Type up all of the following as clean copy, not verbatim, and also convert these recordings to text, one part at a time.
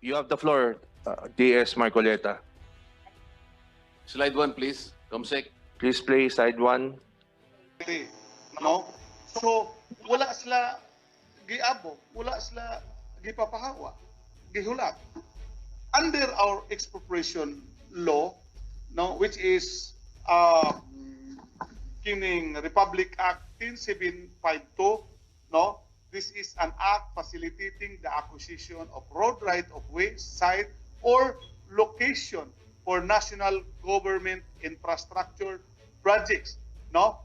You have the floor, DS Marcoleta. Slide 1, please. Comsec. Please play slide 1. No? So, wala sila giabo, wala sila gipapahawa, gihulat. Under our expropriation law, no, which is kining Republic Act 10752, no, this is an act facilitating the acquisition of road right of way, site, or location for national government infrastructure projects. No,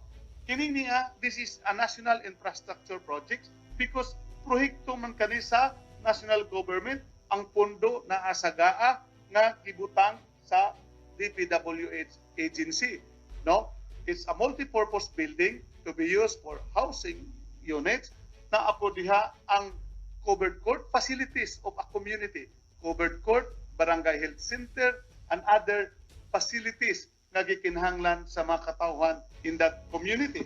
kining niya, this is a national infrastructure project because proyekto man kani sa national government ang pondo na asagaa nga gibutang sa DPWH agency. No, it's a multi-purpose building to be used for housing units na ako diha ang covered court facilities of a community, covered court, barangay health center, and other facilities nga gikinahanglan sa mga katawhan in that community.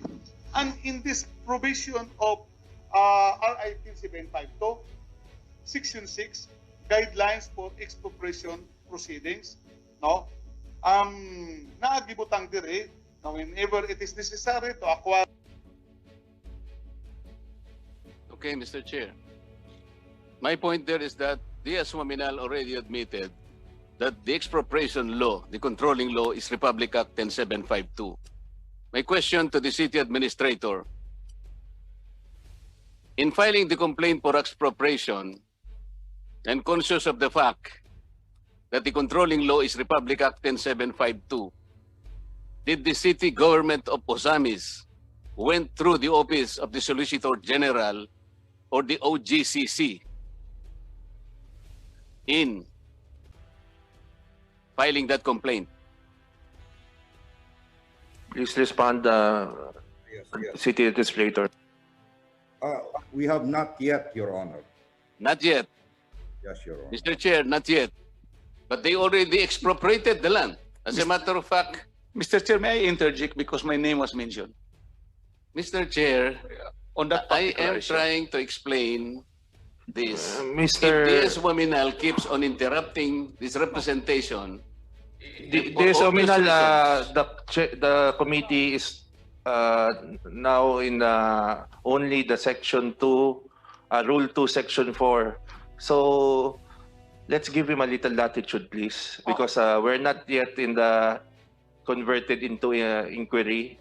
And in this provision of RI 10752, Section 6, Guidelines for Expropriation Proceedings, no, naagibutang dire na whenever it is necessary to acquire. Okay, Mr. Chair. My point there is that DS Waminal already admitted that the expropriation law, the controlling law, is Republic Act 10752. My question to the city administrator, in filing the complaint for expropriation and conscious of the fact that the controlling law is Republic Act 10752, did the city government of Osamis went through the office of the Solicitor General or the OGCC in filing that complaint? Please respond, City Administrator. We have not yet, Your Honor. Not yet. Yes, Your Honor. Mr. Chair, not yet. But they already expropriated the land. As a matter of fact, Mr. Chair, may I interject because my name was mentioned Mr. Chair, on that I particular am issue? trying to explain this. Mr. If DS Waminal keeps on interrupting this representation, DS Ominal, the committee is now in only the Section 2, Rule 2, Section 4. So let's give him a little latitude, please, because we're not yet in the converted into inquiry.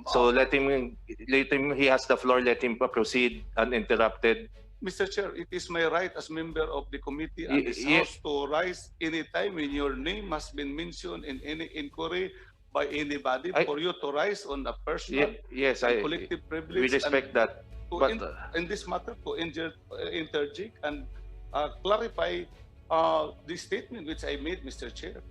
So let him, he has the floor, let him proceed uninterrupted. Mr. Chair, it is my right as member of the committee and this House to rise anytime when your name has been mentioned in any inquiry by anybody for you to rise on a personal Yes, and collective privilege. we respect that. To But in this matter, to interject and clarify the statement which I made, Mr. Chair.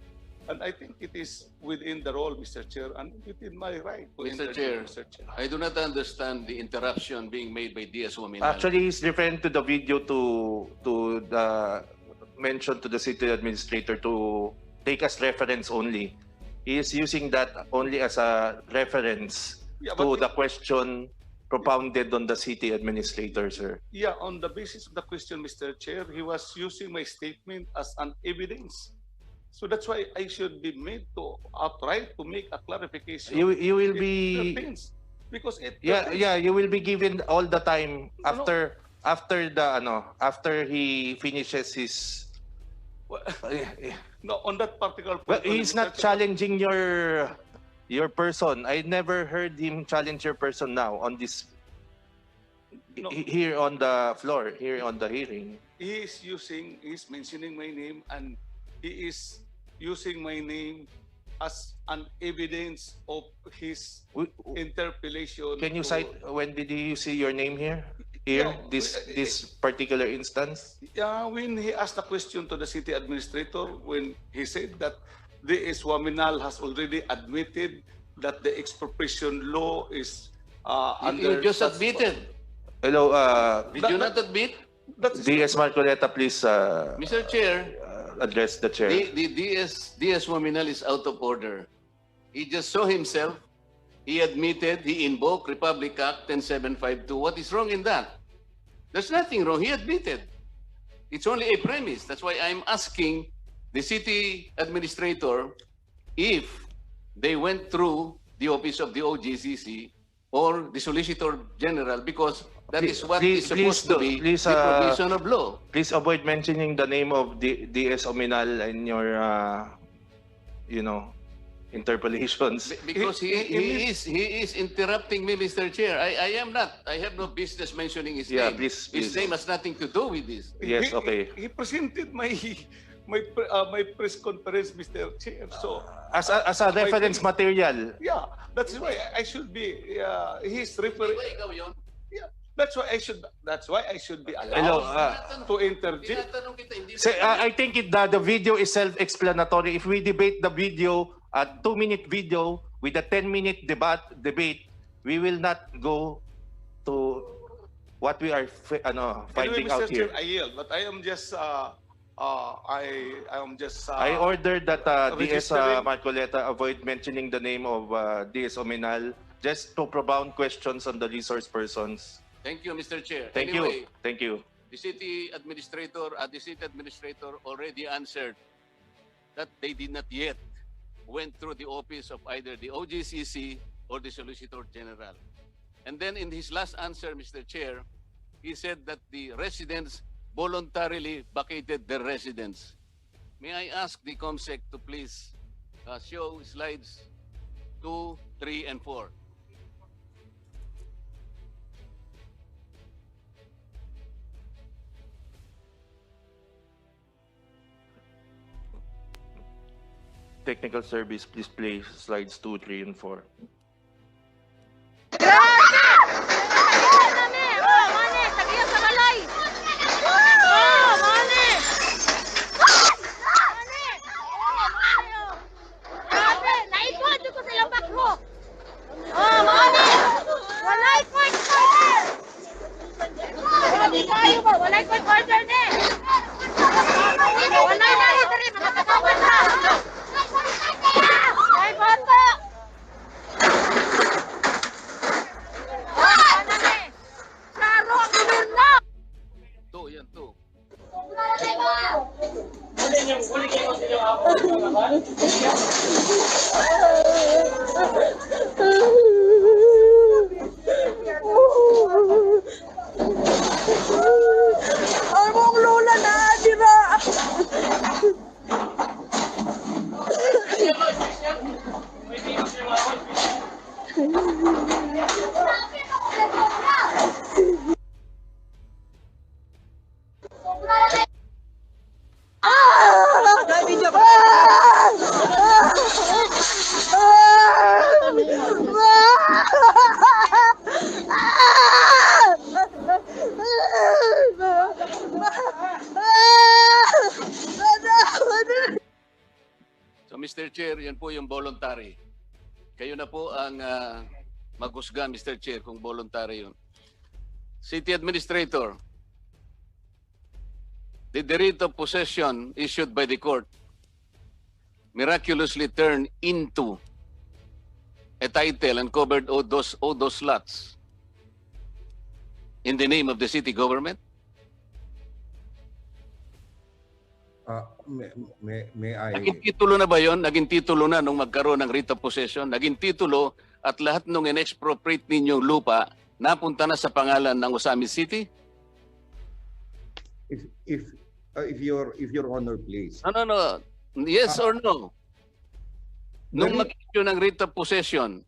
And I think it is within the role, Mr. Chair, and within my right to Mr. interject, Chair, Mr. Chair. I do not understand the interruption being made by DS Waminal. actually, he's referring to the video to the mention to the city administrator to take as reference only. He is using that only as a reference Yeah, to but the question propounded on the city administrator, sir. yeah, on the basis of the question, Mr. Chair, he was using my statement as an evidence. So that's why I should be made to outright to make a clarification. You will It be pertains, because it yeah pertains. you will be given all the time No, after he finishes his. No, on that particular point. Well, he's Mr. not Chair, challenging your person. I never heard him challenge your person now on this No. here on the floor, here on the hearing. He's mentioning my name, and he is using my name as an evidence of his interpellation. Can you to- cite when did you see your name here? Here, No, this particular instance? When he asked the question to the city administrator, when he said that the Waminal has already admitted that the expropriation law is under... You just such- admitted. Hello, Did you not admit? That is DS Marcoleta, please Mr. Chair, address the chair. the DS Waminal is out of order. He just saw himself. He admitted, he invoked Republic Act 10752. What is wrong in that? There's nothing wrong. He admitted. It's only a premise. That's why I'm asking the city administrator if they went through the office of the OGCC or the Solicitor General, because that is what is supposed to be the provision of law. Please avoid mentioning the name of DS Ominal in your, interpolations. Because he is interrupting me, Mr. Chair. I am not. I have no business mentioning his Yeah, name. please, His please. name has nothing to do with this. Yes, okay. He presented my press conference, Mr. Chair. So As a reference material. yeah, that's why I should be. He's referring. Ikaw yun. Yeah, that's why I should. That's why I should be Hello, allowed to interject. Tinatanong kita, hindi I think the video is self-explanatory. If we debate the video, a 2-minute video with a 10-minute debate, we will not go to what we are finding Anyway, out Mr. Chair, here. I yield, but I am just. I am just. I ordered that DS registering- Marcoleta avoid mentioning the name of DS Ominal just to propound questions on the resource persons. Thank you, Mr. Chair. Thank Anyway, you. Thank you. the city administrator already answered that they did not yet went through the office of either the OGCC or the Solicitor General. And then in his last answer, Mr. Chair, he said that the residents voluntarily vacated their residence. May I ask the COMSEC to please show slides 2, 3, and 4. Technical service, please play slides 2, 3, and 4. Two, yan, two. Among lula na dira. So Mr. Chair, yan po yung voluntary. Kayo na po ang maghusga, Mr. Chair, kung voluntary yun. City Administrator, did the writ of possession issued by the court miraculously turn into a title and covered all those lots in the name of the city government? May I? Naging titulo na ba yun? Naging titulo na nung magkaroon ng writ of possession? Naging titulo at lahat nung in-expropriate ninyong lupa napunta na sa pangalan ng Osamis City? If your honor, please. No. Yes or no? Nung mag-issue ng writ of possession,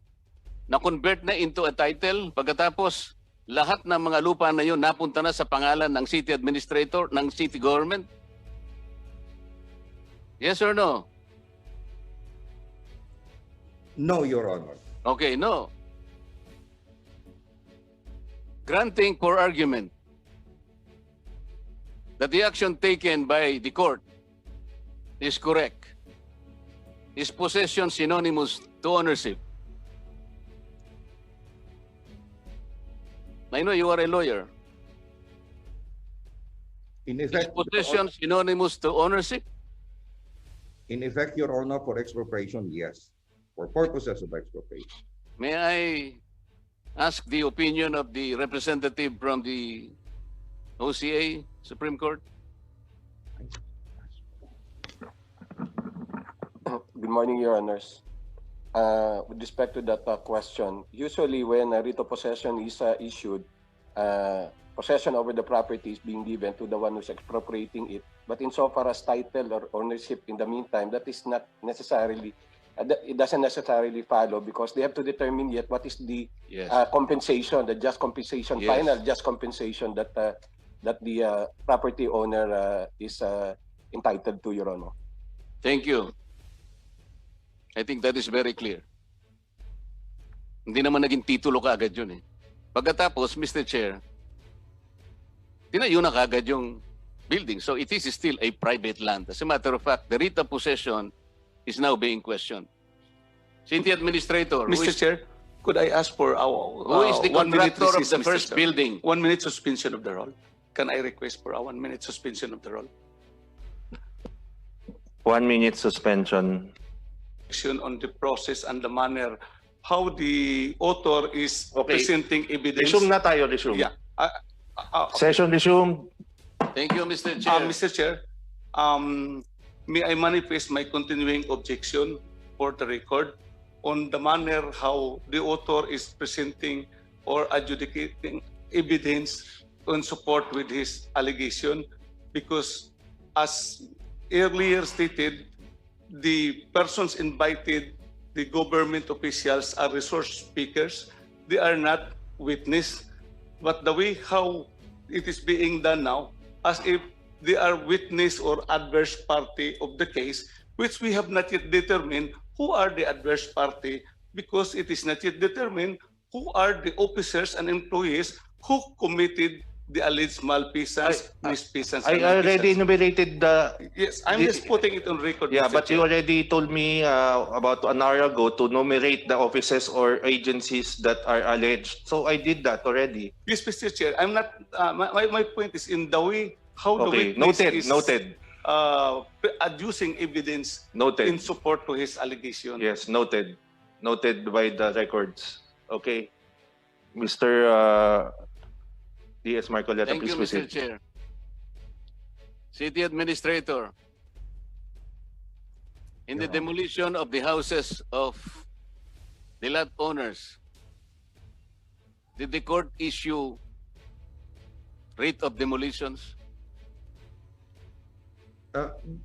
na-convert na into a title, pagkatapos lahat ng mga lupa na yun napunta na sa pangalan ng city administrator, ng city government? Yes or no? No, your honor. Okay, no. Granting for argument that the action taken by the court is correct. Is possession synonymous to ownership? I know you are a lawyer. In Is effect, possession synonymous to ownership? in effect, your honor, for expropriation, yes. For purposes of expropriation. May I ask the opinion of the representative from the OCA, Supreme Court? Good morning, Your Honors. With respect to that question, usually when a writ of possession is issued, possession over the property is being given to the one who's expropriating it. But insofar as title or ownership in the meantime, that is not necessarily, it doesn't necessarily follow, because they have to determine yet what is the Yes. compensation, the just compensation, Yes. final just compensation that the property owner is entitled to, Your Honor. Thank you. I think that is very clear. Hindi naman naging titulo kaagad yun eh. Pagkatapos, Mr. Chair, tinayo na kaagad yung building. So it is still a private land. As a matter of fact, the writ of possession is now being questioned. City Administrator, Mr. Chair, could I ask for who is the 1 minute contractor of recess, the Mr. first Chair? building? 1 minute suspension of the roll. Can I request for a 1 minute suspension of the roll? 1 minute suspension. On the process and the manner how the author is Okay. presenting evidence. Resume na tayo, resume. Yeah. Session resumed. Thank you, Mr. Chair. Mr. Chair, may I manifest my continuing objection for the record on the manner how the author is presenting or adjudicating evidence in support with his allegation, because as earlier stated, the persons invited, the government officials, are resource speakers. They are not witness. But the way how it is being done now, as if they are witness or adverse party of the case, which we have not yet determined who are the adverse party, because it is not yet determined who are the officers and employees who committed the alleged malfeasance, misfeasance. I and already malfeasance. enumerated the... Yes, I'm just putting it on record. Yeah, Mr. but you Chair. already told me about an hour ago to enumerate the offices or agencies that are alleged. So I did that already. Yes, Mr. Chair. I'm not. My point is in the way how the Okay, witness noted, is noted, adducing evidence in noted. support to his allegation. Yes, noted. Noted by the records. Okay. Mr. D.S. Marcoleta, Thank please you, Mr. proceed. Chair. City Administrator, in the demolition of the houses of the lot owners, did the court issue writ of demolitions?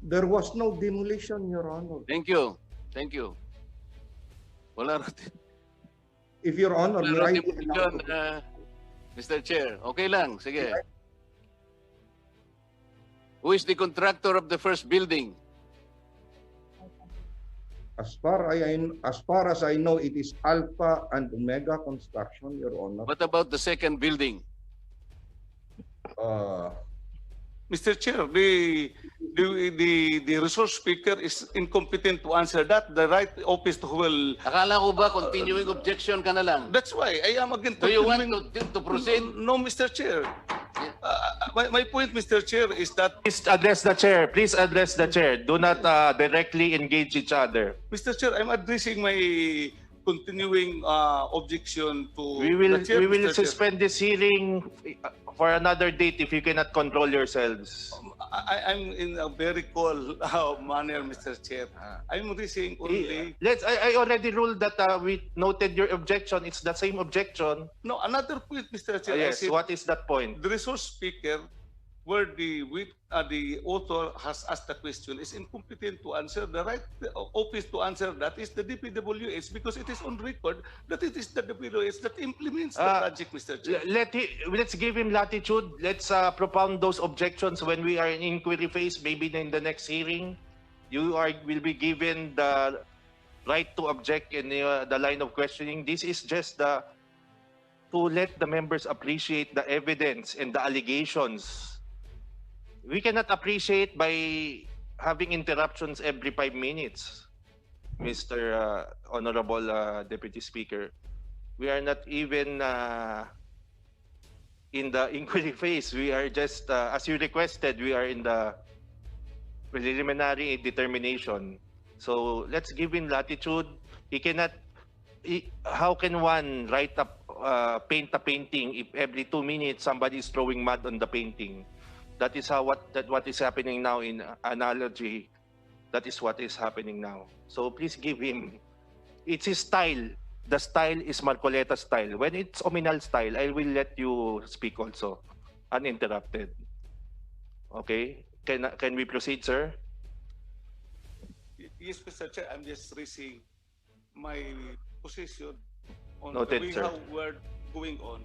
There was no demolition, Your Honor. Thank you. Thank you. Wala raw If Your Honor, may I be allowed demolition, to- Mr. Chair. Okay lang. Sige. Who is the contractor of the first building? as far as I know, it is Alpha and Omega Construction, Your Honor. What about the second building? Mr. Chair, the resource speaker is incompetent to answer that. The right office will. Akala ko ba continuing objection ka na lang? That's why I am again. Do you want to proceed? No, Mr. Chair. My point, Mr. Chair, is that Please address the chair. Please address the chair. Do not directly engage each other. Mr. Chair, I'm addressing my continuing objection to We will the chair, Mr. Chair. suspend this hearing for another date if you cannot control yourselves. I'm in a very cool manner, Mr. Chair. I'm raising only. I already ruled that we noted your objection. It's the same objection. No, another point, Mr. Chair. I Yes. said What is that point? the resource speaker, where the author has asked the question, is incompetent to answer. The right office to answer that is the DPWH, because it is on record that it is the DPWH that implements the project, Mr. Chair. Let's give him latitude. Let's propound those objections when we are in inquiry phase. Maybe in the next hearing, will be given the right to object in the line of questioning. This is just to let the members appreciate the evidence and the allegations. We cannot appreciate by having interruptions every 5 minutes, Mr. Honorable Deputy Speaker. We are not even in the inquiry phase. We are just, as you requested, we are in the preliminary determination. So let's give him latitude. How can one paint a painting if every 2 minutes somebody is throwing mud on the painting? That is what is happening now in analogy That is what is happening now. So please give him. It's his style. The style is Marcoleta style. When it's Ominal style, I will let you speak also, uninterrupted. Okay? Can we proceed, sir? Yes, Mr. Chair, I'm just raising my position on Noted, the way sir. how we're going on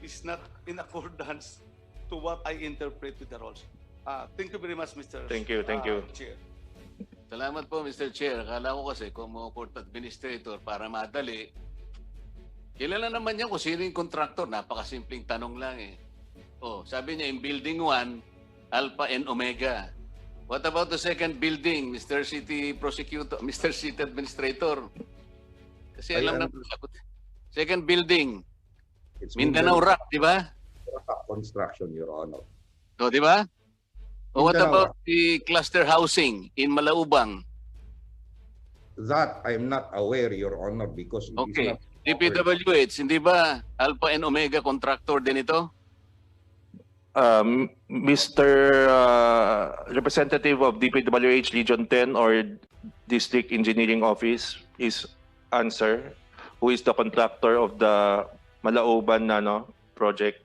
is not in accordance to what I interpret with the rules. Thank you very much, Mr. Thank you, thank you. Chair. Salamat po, Mr. Chair. Akala ko kasi kung mga court administrator para madali, kilala naman niya kung sino yung contractor. Napakasimpleng tanong lang eh. Oh, sabi niya, in building 1, Alpha and Omega. What about the second building, Mr. City Prosecutor, Mr. City Administrator? Kasi alam na sagot. Second building, It's Mindanao Rock, di ba? Construction, Your Honor. O, di ba? O what Mindanao about the cluster housing in Malaubang? That I'm not aware, Your Honor, because it is Okay. not DPWH, hindi ba Alpha and Omega contractor din ito? Mr. Representative of DPWH Region 10 or District Engineering Office, please answer. Who is the contractor of the Malauban project?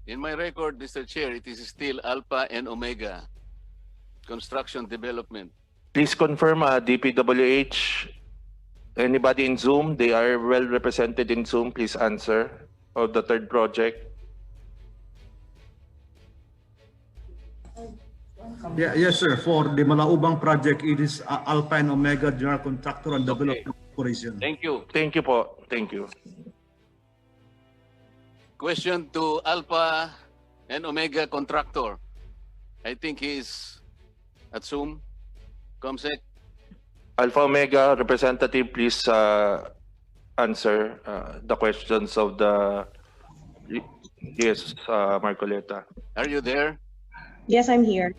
In my record, Mr. Chair, it is still Alpha and Omega construction development. Please confirm, DPWH. Anybody in Zoom? They are well represented in Zoom. Please answer. Of the third project. Yeah, yes, sir. For the Malaubang project, it is Alpha and Omega General Contractor and Development Corporation. Thank you. Thank you po. Thank you. Question to Alpha and Omega contractor. I think he's at Zoom. Comsec. Alpha Omega representative, please answer the questions of the Marcoleta. Are you there? Yes, I'm here.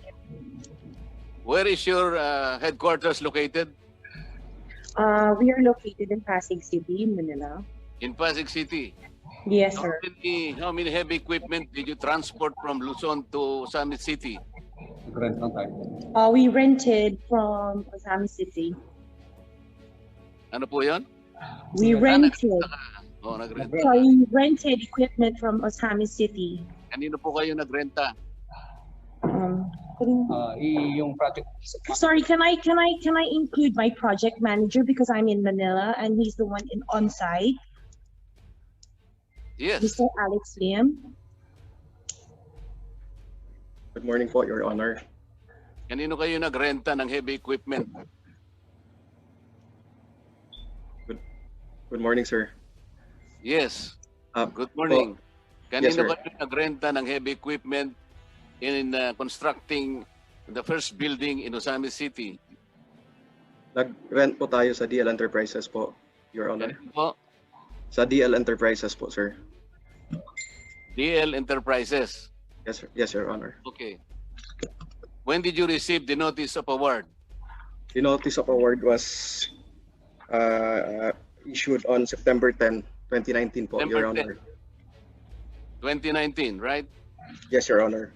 Where is your headquarters located? We are located in Pasig City, Manila. In Pasig City. Yes, sir. How many heavy equipment did you transport from Luzon to Summit City? We rented from Osami City. Ano po yun? We rented. Oh, nagrenta. Sorry, we rented equipment from Osami City. Kanino po kayo nagrenta? Yung project. Sorry, can I include my project manager because I'm in Manila and he's the one on site, Yes. Mr. Alex Liam. Good morning po, Your Honor. Kanino kayo nagrenta ng heavy equipment? Good morning, sir. Yes. Ah, Good morning. yes, Kanino sir. kayo nagrenta ng heavy equipment in constructing the first building in Osami City? Nag-rent po tayo sa DL Enterprises po, Your Honor. Kanino po? Sa DL Enterprises po, sir. DL Enterprises. Yes, sir. Yes, Your Honor. Okay. When did you receive the notice of award? The notice of award was issued on September 10, 2019 po, Your September 10. Honor. 2019, right? Yes, Your Honor.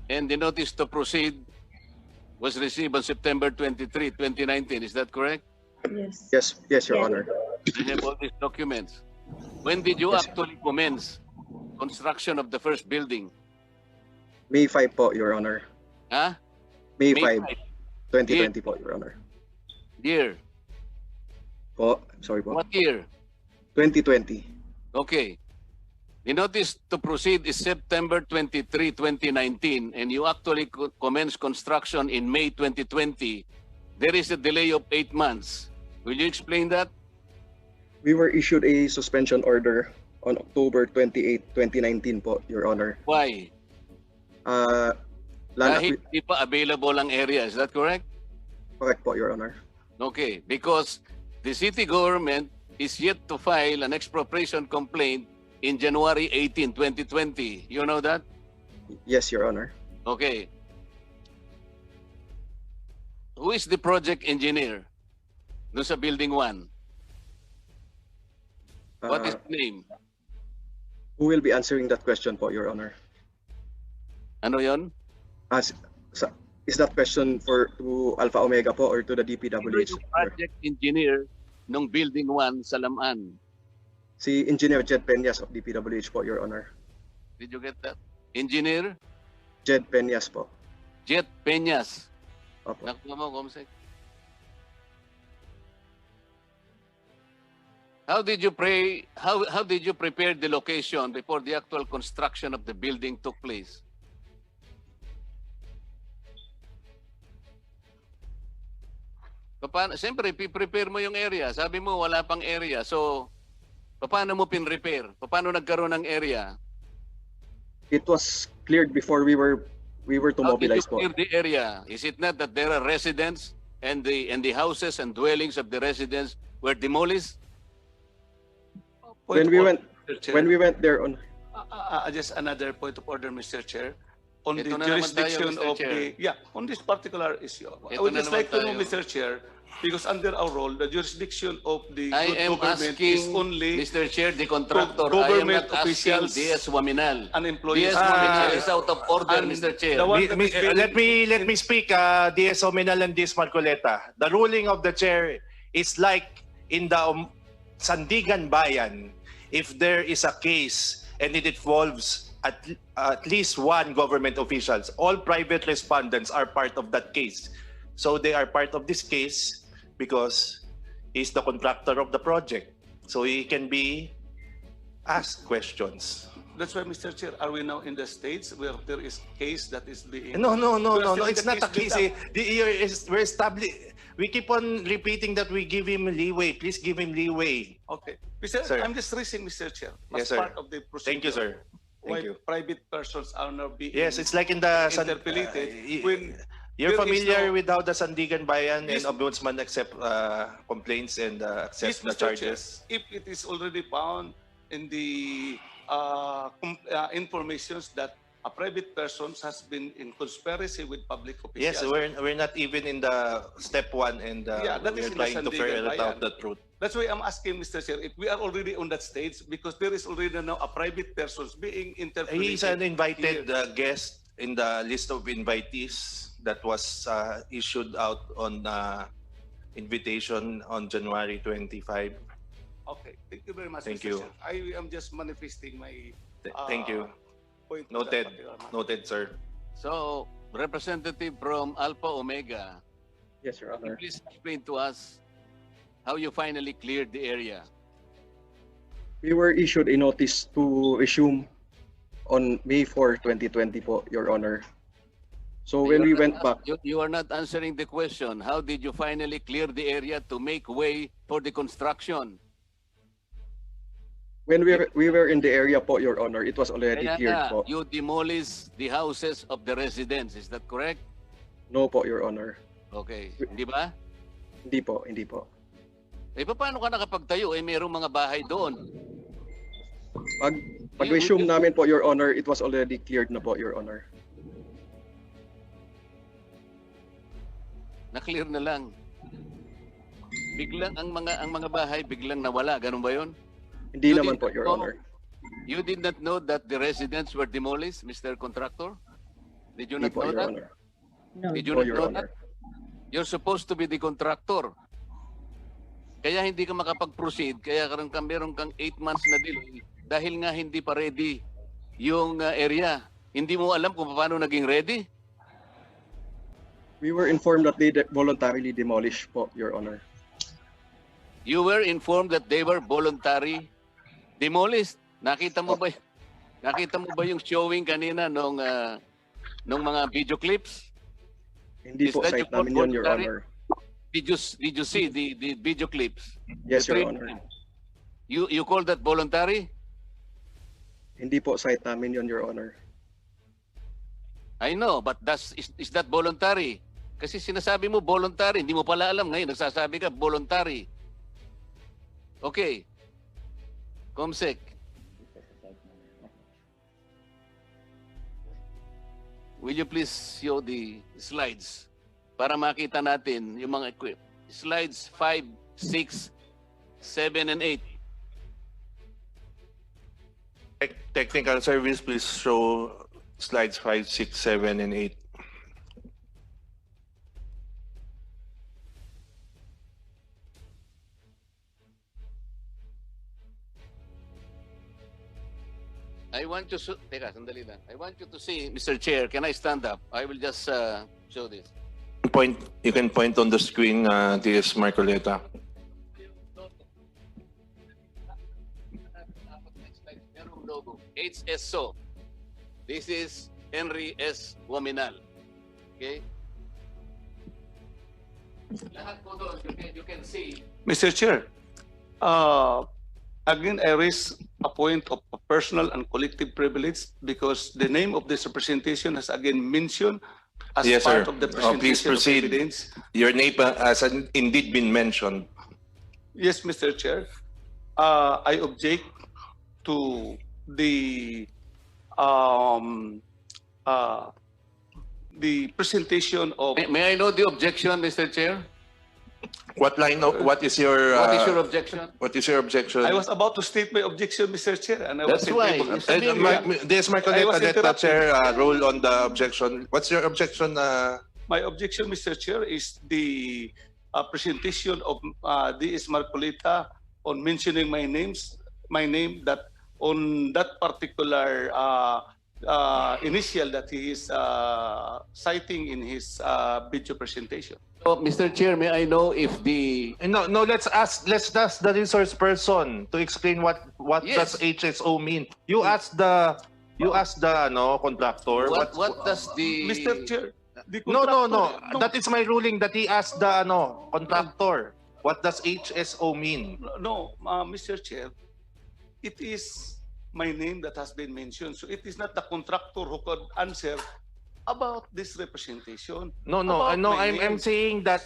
And the notice to proceed was received on September 23, 2019. Is that correct? Yes. Yes, yes, Your Yes. Honor. I have all these documents. When did you Yes. actually commence construction of the first building? May 5 po, Your Honor. Huh? May May 5, 2020 po, Your Honor. Year. Po, sorry po. What year? 2020. Okay. The notice to proceed is September 23, 2019, and you actually commenced construction in May 2020. There is a delay of 8 months. Will you explain that? We were issued a suspension order on October 28, 2019 po, Your Honor. Why? Dahil di pa available ang area. Is that correct? Correct po, Your Honor. Okay. Because the city government is yet to file an expropriation complaint in January 18, 2020. You know that? Yes, Your Honor. Okay. Who is the project engineer doon sa Building 1? What is the name? Who will be answering that question po, Your Honor? Ano yon? Is that question to Alpha Omega po or to the Sino DPWH? yung project engineer ng Building 1 sa Lamaan? Si Engineer Jed Peñas of DPWH po, Your Honor. Did you get that? Engineer Jed Peñas po. Jet Peñas. Opo. Nakuha mo, Comsec. How did you prepare the location before the actual construction of the building took place? Siyempre, prepare mo yung area. Sabi mo, wala pang area. So, paano mo pin-repair? Paano nagkaroon ng area? It was cleared before we were to How did you mobilize po. clear the area? Is it not that there are residents and the houses and dwellings of the residents were demolished? When we went there on Just another point of order, Mr. Chair. On Ito the na naman tayo, jurisdiction Mr. of Chair. on this particular issue. I Ito would na just naman like to know, tayo. Mr. Chair, because under our role, the jurisdiction of the I good am government is asking, only Mr. Chair, the contractor. I am government not asking officials DS Waminal. and employees. DS Waminal is out of order, And Mr. Chair. the one that is being- Let me speak, DS Omenal and DS Marcoleta. The ruling of the chair is like in the Sandigan Bayan, if there is a case and it involves at least one government officials, all private respondents are part of that case. So they are part of this case because he's the contractor of the project. So he can be asked questions. That's why, Mr. Chair, are we now in the states where there is case that is being... No. We are still in It's the not a case. build-up. We're established. We keep on repeating that we give him leeway. Please give him leeway. Okay. Mr. Sir. I'm just raising, Mr. Chair, Yes, as sir. part of the procedure. Thank you, sir. Why Thank you. private persons are now being... Yes, it's like in the interpolated when you're there is familiar no- with how the Sandigan Bayan Yes. and Ombudsman accept complaints and accept Yes, the Mr. Chair, charges. if it is already found in the informations that a private person has been in conspiracy with public Yes, officials. we're not even in the step one, and Yeah, that we're is in the trying to Sandigan ferret out Bayan. the truth. That's why I'm asking, Mr. Chair, if we are already on that stage, because there is already now a private person being interpolated. He's an invited here. guest in the list of invitees that was issued out on invitation on January 25. Okay, thank you very much, Thank Mr. you. Chair. I am just manifesting my Thank you. point. to that Noted. particular matter. Noted, sir. So, representative from Alpha Omega, Yes, Your can you Honor. please explain to us how you finally cleared the area? We were issued a notice to resume on May 4, 2020 po, Your Honor. So when we went back, You are not answering the question. How did you finally clear the area to make way for the construction? when we were in the area po, Your Honor, it was already Kaya cleared nga, po. you demolished the houses of the residents. Is that correct? No po, Your Honor. Okay. Di ba? Hindi po, hindi po. Eh, paano ka nakapagtayo? Eh, mayroong mga bahay doon. Pag-resume namin po, Your Honor, it was already cleared na po, Your Honor. Na-clear na lang. Biglang ang mga bahay biglang nawala. Ganun ba 'yon? Hindi You naman did po, not Your know- Honor. You did not know that the residents were demolished, Mr. Contractor? Did you Hindi not po, know Your that? Honor. No. Did you Po, not Your know Honor. that? You're supposed to be the contractor. Kaya hindi ka makapag-proceed, kaya meron kang 8 months na delay dahil nga hindi pa ready yung area. Hindi mo alam kung paano naging ready? We were informed that they voluntarily demolished po, Your Honor. You were informed that they were voluntary demolished. Nakita mo ba yung showing kanina nung mga video clips? Hindi Is po that site your namin yun, Your voluntary? Honor. Did you see the video clips? Yes, The Your training? Honor. You call that voluntary? Hindi po site namin yun, Your Honor. I know, but is that voluntary? Kasi sinasabi mo voluntary, hindi mo pala alam ngayon, nagsasabi ka voluntary. Okay. Comsec. Will you please show the slides para makita natin yung mga slides 5, 6, 7, and 8. Technical service, please show slides 5, 6, 7, and 8. I want you to, teka, sandali lang. I want you to see, Mr. Chair, can I stand up? I will just show this. You can point on the screen, DS Marcoleta. Merong logo, HSO. This is Henry S. Wominal. Okay? Lahat po doon, you can see. Mr. Chair, again, I raise a point of personal and collective privilege because the name of this representation has again mentioned as Yes, part sir. of the Please presentation of proceed. evidence. Your name has indeed been mentioned. Yes, Mr. Chair. I object to the presentation of. May I know the objection, Mr. Chair? What is your What is your objection? what is your objection? I was about to state my objection, Mr. Chair, and I That's wasn't why. able to. DS I Marcoleta, was let the interrupted. chair rule on the objection. What's your objection? My objection, Mr. Chair, is the presentation of DS Marcoleta on mentioning my name that on that particular initial that he is citing in his video presentation. So, Mr. Chair, may I know if the No, let's ask the resource person to explain what Yes. does HSO mean. You ask the contractor. what does the Mr. Chair, the No. contractor- That is my ruling that he asked the contractor. What does HSO mean? No, Mr. Chair, it is my name that has been mentioned. So it is not the contractor who could answer about this representation. No. About my I'm name. saying that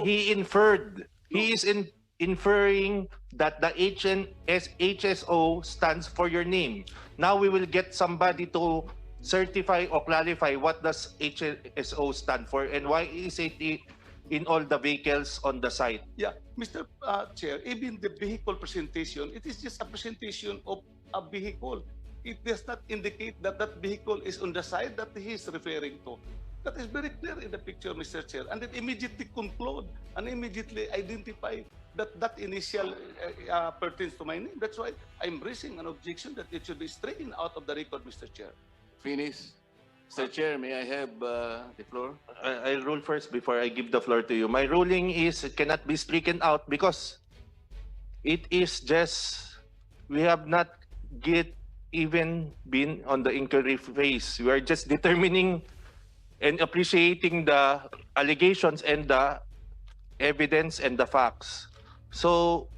he inferred. He is inferring that the HSO stands for your name. Now we will get somebody to certify or clarify what does HSO stand for and why is it in all the vehicles on the site. Yeah, Mr. Chair, even the vehicle presentation, it is just a presentation of a vehicle. It does not indicate that that vehicle is on the side that he is referring to. That is very clear in the picture, Mr. Chair. And then immediately conclude and immediately identify that that initial pertains to my name. That's why I'm raising an objection that it should be straightened out of the record, Mr. Chair. finish? Mr. Chair, may I have the floor? I'll rule first before I give the floor to you. My ruling is it cannot be stricken out because it is just, we have not even been on the inquiry phase. We are just determining and appreciating the allegations and the evidence and the facts. So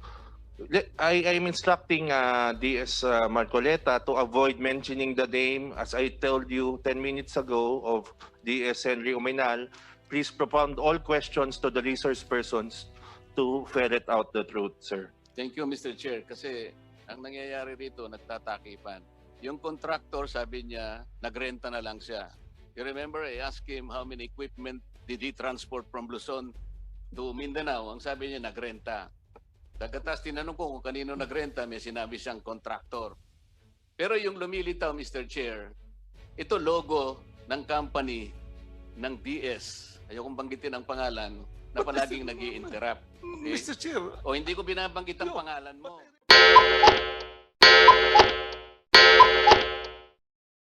I am instructing DS Marcoleta to avoid mentioning the name, as I told you 10 minutes ago, of DS Henry Uminal. Please propound all questions to the resource persons to ferret out the truth, sir. Thank you, Mr. Chair. Kasi ang nangyayari rito, nagtatakipan. Yung contractor, sabi niya, nagrenta na lang siya. You remember, I asked him how many equipment did he transport from Luzon to Mindanao. Ang sabi niya, nagrenta. Pagkatas tinanong ko kung kanino nagrenta, may sinabi siyang contractor. Pero yung lumilitaw, Mr. Chair, ito logo ng company ng DS. Ayokong banggitin ang pangalan na palaging nag-i-interrupt. Okay? Mr. Chair, O hindi ko binabanggit ang pangalan mo.